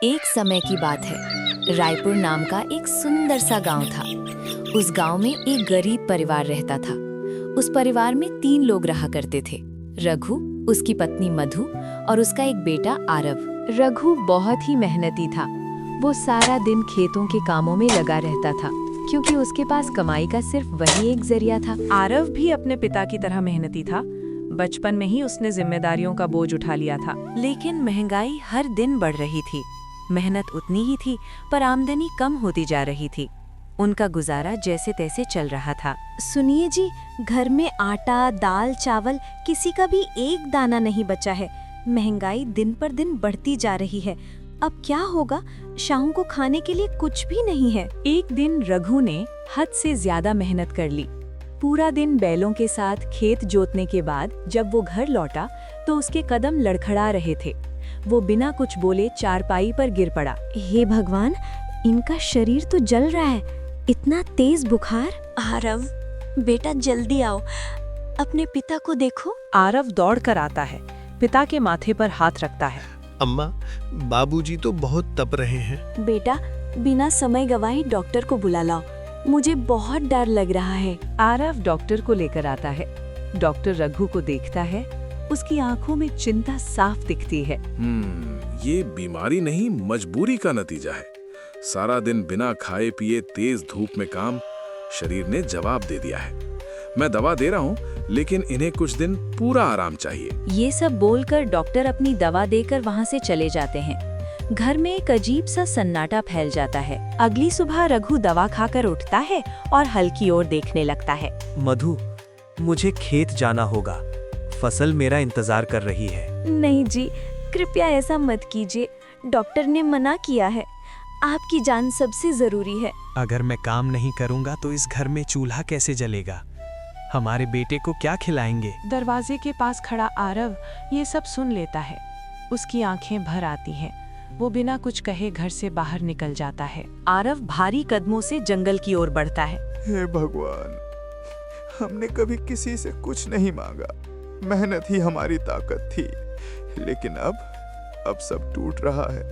एक समय की बात है। रायपुर नाम का एक सुंदर सा गांव था। उस गांव में एक गरीब परिवार रहता था। उस परिवार में 3 लोग रहा करते थे, रघु, उसकी पत्नी मधु और उसका एक बेटा आरव। रघु बहुत ही मेहनती था। वो सारा दिन खेतों के कामों में लगा रहता था, क्योंकि उसके पास कमाई का सिर्फ वही एक जरिया था। आरव भी अपने पिता की तरह मेहनती था। बचपन में ही उसने जिम्मेदारियों का बोझ उठा लिया था। लेकिन महंगाई हर दिन बढ़ रही थी। मेहनत उतनी ही थी, पर आमदनी कम होती जा रही थी। उनका गुजारा जैसे तैसे चल रहा था। सुनिए जी, घर में आटा, दाल, चावल किसी का भी एक दाना नहीं बचा है। महंगाई दिन पर दिन बढ़ती जा रही है। अब क्या होगा? शाम को खाने के लिए कुछ भी नहीं है। एक दिन रघु ने हद से ज्यादा मेहनत कर ली। पूरा दिन बैलों के साथ खेत जोतने के बाद जब वो घर लौटा तो उसके कदम लड़खड़ा रहे थे। वो बिना कुछ बोले चारपाई पर गिर पड़ा। हे भगवान, इनका शरीर तो जल रहा है। इतना तेज बुखार। आरव, बेटा जल्दी आओ, अपने पिता को देखो। आरव दौड़ कर आता है, पिता के माथे पर हाथ रखता है। अम्मा, बाबूजी तो बहुत तप रहे हैं। बेटा, बिना समय गवाए डॉक्टर को बुला लाओ, मुझे बहुत डर लग रहा है। आरव डॉक्टर को लेकर आता है। डॉक्टर रघु को देखता है। उसकी आंखों में चिंता साफ दिखती है। ये बीमारी नहीं, मजबूरी का नतीजा है। सारा दिन बिना खाए पिए तेज धूप में काम, शरीर ने जवाब दे दिया है। मैं दवा दे रहा हूँ, लेकिन इन्हें कुछ दिन पूरा आराम चाहिए। ये सब बोलकर डॉक्टर अपनी दवा देकर वहाँ से चले जाते हैं। घर में एक अजीब सा सन्नाटा फैल जाता है। अगली सुबह रघु दवा खाकर उठता है और हल की ओर देखने लगता है। मधु, मुझे खेत जाना होगा। फसल मेरा इंतजार कर रही है। नहीं जी, कृपया ऐसा मत कीजिए। डॉक्टर ने मना किया है। आपकी जान सबसे जरूरी है। अगर मैं काम नहीं करूंगा तो इस घर में चूल्हा कैसे जलेगा? हमारे बेटे को क्या खिलाएंगे? दरवाजे के पास खड़ा आरव ये सब सुन लेता है। उसकी आंखें भर आती हैं। वो बिना कुछ कहे घर से बाहर निकल जाता है। आरव भारी कदमों से जंगल की ओर बढ़ता है। हे भगवान, हमने कभी किसी से कुछ नहीं मांगा। मेहनत ही हमारी ताकत थी, लेकिन अब सब टूट रहा है।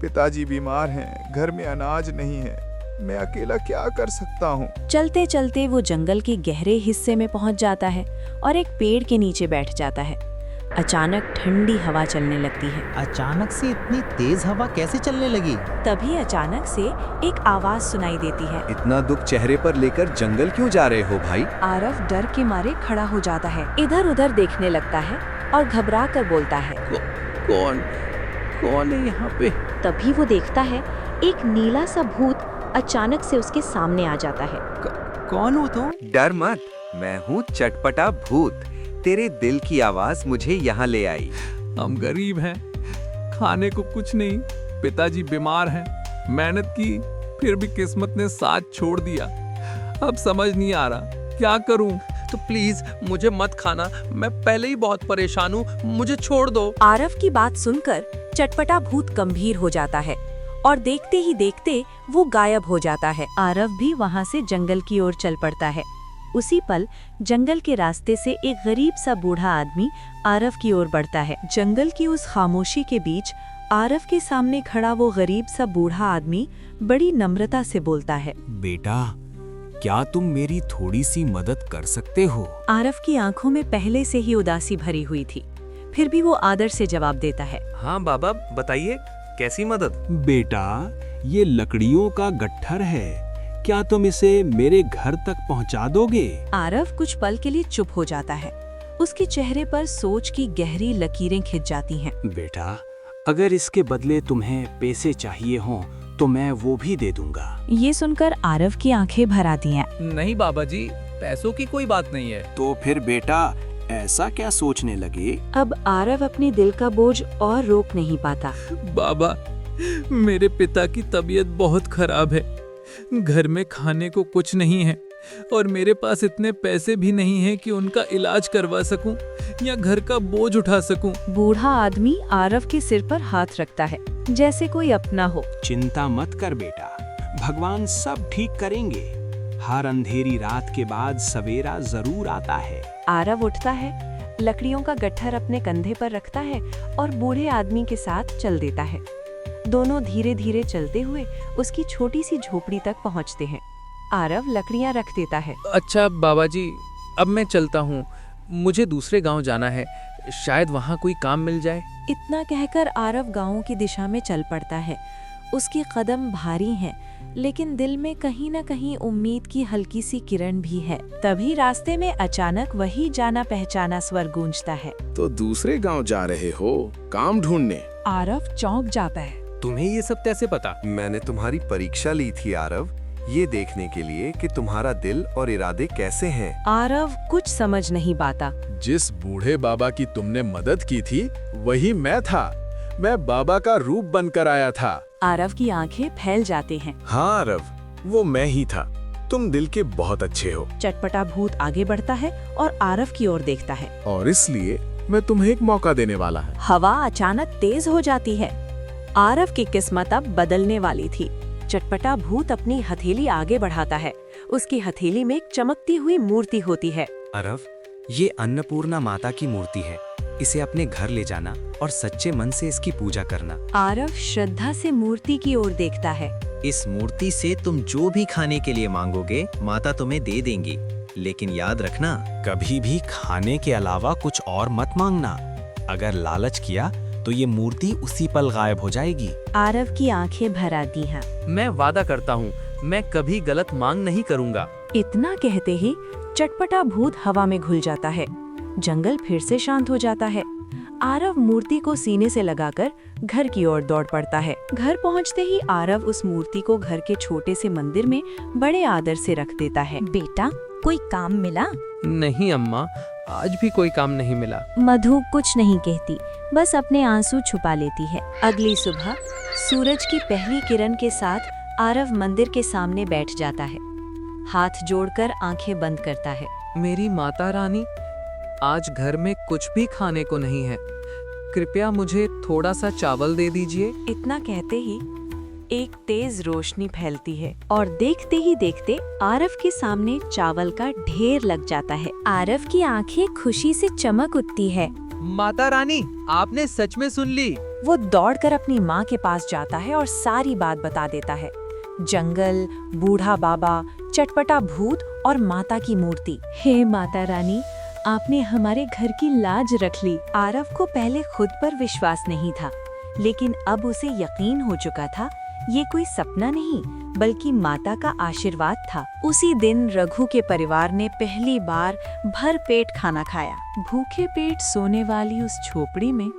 पिताजी बीमार हैं, घर में अनाज नहीं है। मैं अकेला क्या कर सकता हूँ? चलते चलते वो जंगल के गहरे हिस्से में पहुंच जाता है और एक पेड़ के नीचे बैठ जाता है। अचानक ठंडी हवा चलने लगती है। अचानक से इतनी तेज हवा कैसे चलने लगी? तभी अचानक से एक आवाज सुनाई देती है। इतना दुख चेहरे पर लेकर जंगल क्यों जा रहे हो भाई? आरव डर के मारे खड़ा हो जाता है। इधर उधर देखने लगता है और घबरा कर बोलता है, कौन है यहाँ पे? तभी वो देखता है एक नीला सा भूत अचानक से उसके सामने आ जाता है। कौन हो तुम? डर मत, मैं हूँ चटपटा भूत। तेरे दिल की आवाज मुझे यहाँ ले आई। हम गरीब हैं, खाने को कुछ नहीं। पिताजी बीमार हैं, मेहनत की फिर भी किस्मत ने साथ छोड़ दिया। अब समझ नहीं आ रहा क्या करूं। तो प्लीज मुझे मत खाना, मैं पहले ही बहुत परेशान हूँ, मुझे छोड़ दो। आरव की बात सुनकर चटपटा भूत गंभीर हो जाता है और देखते ही देखते वो गायब हो जाता है। आरव भी वहाँ से जंगल की ओर चल पड़ता है। उसी पल जंगल के रास्ते से एक गरीब सा बूढ़ा आदमी आरव की ओर बढ़ता है। जंगल की उस खामोशी के बीच आरव के सामने खड़ा वो गरीब सा बूढ़ा आदमी बड़ी नम्रता से बोलता है, बेटा, क्या तुम मेरी थोड़ी सी मदद कर सकते हो? आरव की आंखों में पहले से ही उदासी भरी हुई थी, फिर भी वो आदर से जवाब देता है। हाँ बाबा, बताइए कैसी मदद? बेटा, ये लकड़ियों का गट्ठर है, क्या तुम इसे मेरे घर तक पहुंचा दोगे? आरव कुछ पल के लिए चुप हो जाता है। उसके चेहरे पर सोच की गहरी लकीरें खिंच जाती हैं। बेटा, अगर इसके बदले तुम्हें पैसे चाहिए हों तो मैं वो भी दे दूंगा। ये सुनकर आरव की आंखें भर आती हैं। नहीं बाबा जी, पैसों की कोई बात नहीं है। तो फिर बेटा ऐसा क्या सोचने लगे? अब आरव अपने दिल का बोझ और रोक नहीं पाता। बाबा, मेरे पिता की तबीयत बहुत खराब है। घर में खाने को कुछ नहीं है और मेरे पास इतने पैसे भी नहीं हैं कि उनका इलाज करवा सकूं या घर का बोझ उठा सकूं। बूढ़ा आदमी आरव के सिर पर हाथ रखता है, जैसे कोई अपना हो। चिंता मत कर बेटा, भगवान सब ठीक करेंगे। हर अंधेरी रात के बाद सवेरा जरूर आता है। आरव उठता है, लकड़ियों का गट्ठर अपने कंधे पर रखता है और बूढ़े आदमी के साथ चल देता है। दोनों धीरे धीरे चलते हुए उसकी छोटी सी झोपड़ी तक पहुंचते हैं। आरव लकड़ियां रख देता है। अच्छा बाबा जी, अब मैं चलता हूँ, मुझे दूसरे गांव जाना है, शायद वहाँ कोई काम मिल जाए। इतना कहकर आरव गांव की दिशा में चल पड़ता है। उसके कदम भारी हैं, लेकिन दिल में कहीं न कहीं उम्मीद की हल्की सी किरण भी है। तभी रास्ते में अचानक वही जाना पहचाना स्वर गूंजता है। तो दूसरे गांव जा रहे हो काम ढूंढने? आरव चौंक जाता है। तुम्हें ये सब कैसे पता? मैंने तुम्हारी परीक्षा ली थी आरव, ये देखने के लिए कि तुम्हारा दिल और इरादे कैसे हैं। आरव कुछ समझ नहीं पाता। जिस बूढ़े बाबा की तुमने मदद की थी वही मैं था। मैं बाबा का रूप बनकर आया था। आरव की आंखें फैल जाती हैं। हाँ आरव, वो मैं ही था। तुम दिल के बहुत अच्छे हो। चटपटा भूत आगे बढ़ता है और आरव की ओर देखता है। और इसलिए मैं तुम्हें एक मौका देने वाला है। हवा अचानक तेज हो जाती है। आरव की किस्मत अब बदलने वाली थी। चटपटा भूत अपनी हथेली आगे बढ़ाता है। उसकी हथेली में एक चमकती हुई मूर्ति होती है। आरव, ये अन्नपूर्णा माता की मूर्ति है। इसे अपने घर ले जाना और सच्चे मन से इसकी पूजा करना। आरव श्रद्धा से मूर्ति की ओर देखता है। इस मूर्ति से तुम जो भी खाने के लिए मांगोगे माता तुम्हें दे देंगी, लेकिन याद रखना कभी भी खाने के अलावा कुछ और मत मांगना। अगर लालच किया तो ये मूर्ति उसी पल गायब हो जाएगी। आरव की आंखें भर आती हैं। मैं वादा करता हूँ, मैं कभी गलत मांग नहीं करूँगा। इतना कहते ही चटपटा भूत हवा में घुल जाता है। जंगल फिर से शांत हो जाता है। आरव मूर्ति को सीने से लगाकर घर की ओर दौड़ पड़ता है। घर पहुंचते ही आरव उस मूर्ति को घर के छोटे से मंदिर में बड़े आदर से रख देता है। बेटा, कोई काम मिला? नहीं अम्मा, आज भी कोई काम नहीं मिला। मधु कुछ नहीं कहती, बस अपने आंसू छुपा लेती है। अगली सुबह सूरज की पहली किरण के साथ आरव मंदिर के सामने बैठ जाता है। हाथ जोड़कर आंखें बंद करता है। मेरी माता रानी, आज घर में कुछ भी खाने को नहीं है, कृपया मुझे थोड़ा सा चावल दे दीजिए। इतना कहते ही एक तेज रोशनी फैलती है और देखते ही देखते आरव के सामने चावल का ढेर लग जाता है। आरव की आंखें खुशी से चमक उठती है। माता रानी, आपने सच में सुन ली। वो दौड़कर अपनी माँ के पास जाता है और सारी बात बता देता है। जंगल, बूढ़ा बाबा, चटपटा भूत और माता की मूर्ति। हे माता रानी, आपने हमारे घर की लाज रख ली। आरव को पहले खुद पर विश्वास नहीं था, लेकिन अब उसे यकीन हो चुका था ये कोई सपना नहीं बल्कि माता का आशीर्वाद था। उसी दिन रघु के परिवार ने पहली बार भर पेट खाना खाया। भूखे पेट सोने वाली उस झोपड़ी में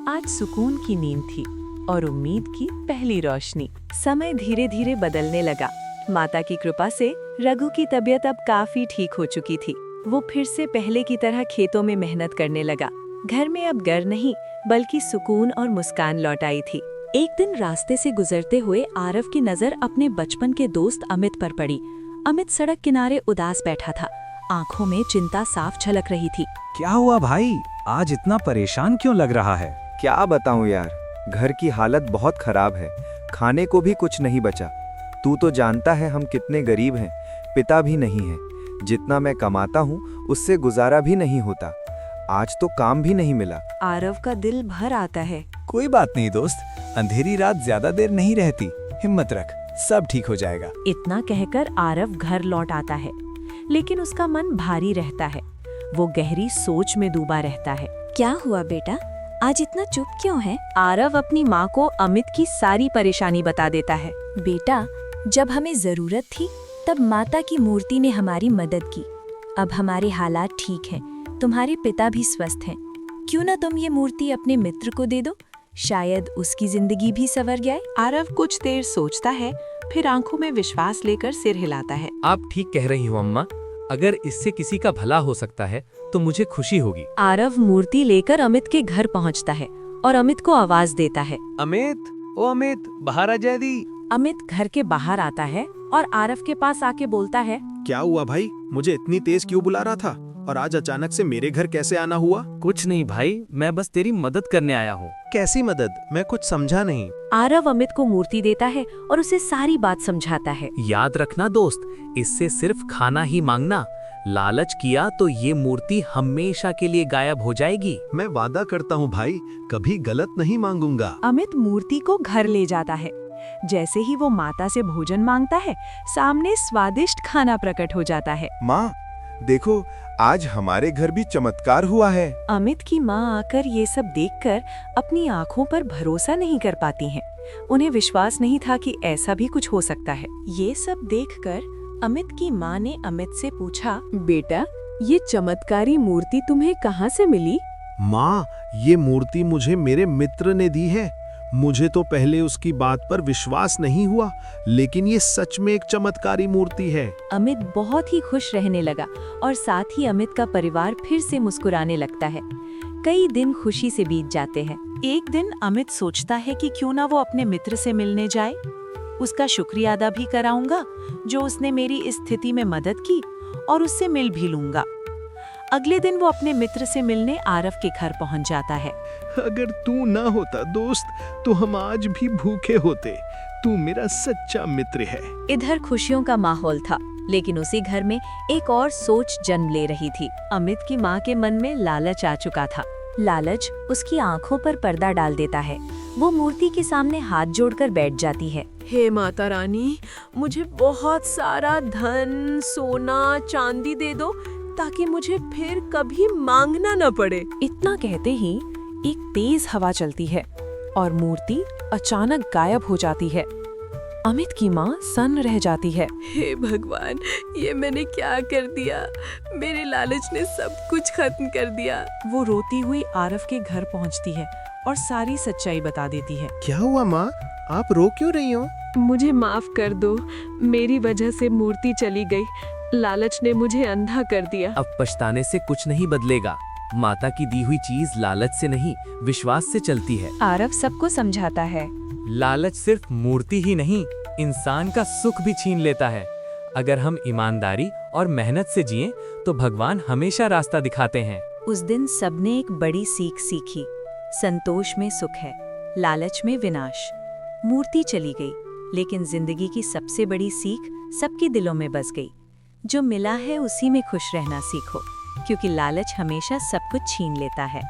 आज सुकून की नींद थी और उम्मीद की पहली रोशनी। समय धीरे धीरे बदलने लगा। माता की कृपा से रघु की तबीयत अब काफी ठीक हो चुकी थी। वो फिर से पहले की तरह खेतों में मेहनत करने लगा। घर में अब डर नहीं बल्कि सुकून और मुस्कान लौट आई थी। एक दिन रास्ते से गुजरते हुए आरव की नजर अपने बचपन के दोस्त अमित पर पड़ी। अमित सड़क किनारे उदास बैठा था। आंखों में चिंता साफ झलक रही थी। क्या हुआ भाई, आज इतना परेशान क्यों लग रहा है? क्या बताऊं यार, घर की हालत बहुत खराब है। खाने को भी कुछ नहीं बचा। तू तो जानता है हम कितने गरीब हैं। पिता भी नहीं है। जितना मैं कमाता हूँ उससे गुजारा भी नहीं होता। आज तो काम भी नहीं मिला। आरव का दिल भर आता है। कोई बात नहीं दोस्त, अंधेरी रात ज्यादा देर नहीं रहती। हिम्मत रख, सब ठीक हो जाएगा। इतना कहकर आरव घर लौट आता है, लेकिन उसका मन भारी रहता है। वो गहरी सोच में डूबा रहता है। क्या हुआ बेटा, आज इतना चुप क्यों है? आरव अपनी माँ को अमित की सारी परेशानी बता देता है। बेटा, जब हमें जरूरत थी तब माता की मूर्ति ने हमारी मदद की। अब हमारे हालात ठीक हैं, तुम्हारे पिता भी स्वस्थ हैं। क्यों ना तुम ये मूर्ति अपने मित्र को दे दो, शायद उसकी जिंदगी भी संवर जाए। आरव कुछ देर सोचता है, फिर आंखों में विश्वास लेकर सिर हिलाता है। आप ठीक कह रही हो अम्मा, अगर इससे किसी का भला हो सकता है तो मुझे खुशी होगी। आरव मूर्ति लेकर अमित के घर पहुंचता है और अमित को आवाज देता है। अमित, ओ अमित, बाहर आ जा दी। अमित घर के बाहर आता है और आरव के पास आके बोलता है। क्या हुआ भाई, मुझे इतनी तेज क्यों बुला रहा था और आज अचानक से मेरे घर कैसे आना हुआ? कुछ नहीं भाई, मैं बस तेरी मदद करने आया हूँ। कैसी मदद? मैं कुछ समझा नहीं। आरव अमित को मूर्ति देता है और उसे सारी बात समझाता है। याद रखना दोस्त, इससे सिर्फ खाना ही मांगना, लालच किया तो ये मूर्ति हमेशा के लिए गायब हो जाएगी। मैं वादा करता हूँ भाई, कभी गलत नहीं मांगूंगा। अमित मूर्ति को घर ले जाता है। जैसे ही वो माता से भोजन मांगता है, सामने स्वादिष्ट खाना प्रकट हो जाता है। माँ देखो, आज हमारे घर भी चमत्कार हुआ है। अमित की माँ आकर ये सब देखकर अपनी आंखों पर भरोसा नहीं कर पाती हैं। उन्हें विश्वास नहीं था कि ऐसा भी कुछ हो सकता है। ये सब देखकर अमित की माँ ने अमित से पूछा, बेटा, ये चमत्कारी मूर्ति तुम्हें कहाँ से मिली? माँ, ये मूर्ति मुझे मेरे मित्र ने दी है। मुझे तो पहले उसकी बात पर विश्वास नहीं हुआ, लेकिन ये सच में एक चमत्कारी मूर्ति है। अमित बहुत ही खुश रहने लगा और साथ ही अमित का परिवार फिर से मुस्कुराने लगता है। कई दिन खुशी से बीत जाते हैं। एक दिन अमित सोचता है कि क्यों ना वो अपने मित्र से मिलने जाए। उसका शुक्रिया अदा भी कराऊंगा जो उसने मेरी इस स्थिति में मदद की, और उससे मिल भी लूंगा। अगले दिन वो अपने मित्र से मिलने आरव के घर पहुंच जाता है। अगर तू ना होता दोस्त, तो हम आज भी भूखे होते। तू मेरा सच्चा मित्र है। इधर खुशियों का माहौल था, लेकिन उसी घर में एक और सोच जन्म ले रही थी। अमित की माँ के मन में लालच आ चुका था। लालच उसकी आंखों पर पर्दा डाल देता है। वो मूर्ति के सामने हाथ जोड़कर बैठ जाती है। हे माता रानी, मुझे बहुत सारा धन, सोना, चांदी दे दो, ताकि मुझे फिर कभी मांगना न पड़े। इतना कहते ही एक तेज हवा चलती है और मूर्ति अचानक गायब हो जाती है। अमित की माँ सन्न रह जाती है। हे भगवान, ये मैंने क्या कर दिया? मेरे लालच ने सब कुछ खत्म कर दिया। वो रोती हुई आरव के घर पहुँचती है और सारी सच्चाई बता देती है। क्या हुआ माँ, आप रो क्यों रही हो? मुझे माफ कर दो, मेरी वजह से मूर्ति चली गई। लालच ने मुझे अंधा कर दिया। अब पछताने से कुछ नहीं बदलेगा। माता की दी हुई चीज लालच से नहीं, विश्वास से चलती है। आरव सबको समझाता है। लालच सिर्फ मूर्ति ही नहीं, इंसान का सुख भी छीन लेता है। अगर हम ईमानदारी और मेहनत से जिएं, तो भगवान हमेशा रास्ता दिखाते हैं। उस दिन सबने एक बड़ी सीख सीखी। संतोष में सुख है, लालच में विनाश। मूर्ति चली गई, लेकिन जिंदगी की सबसे बड़ी सीख सबके दिलों में बस गई। जो मिला है उसी में खुश रहना सीखो, क्योंकि लालच हमेशा सब कुछ छीन लेता है।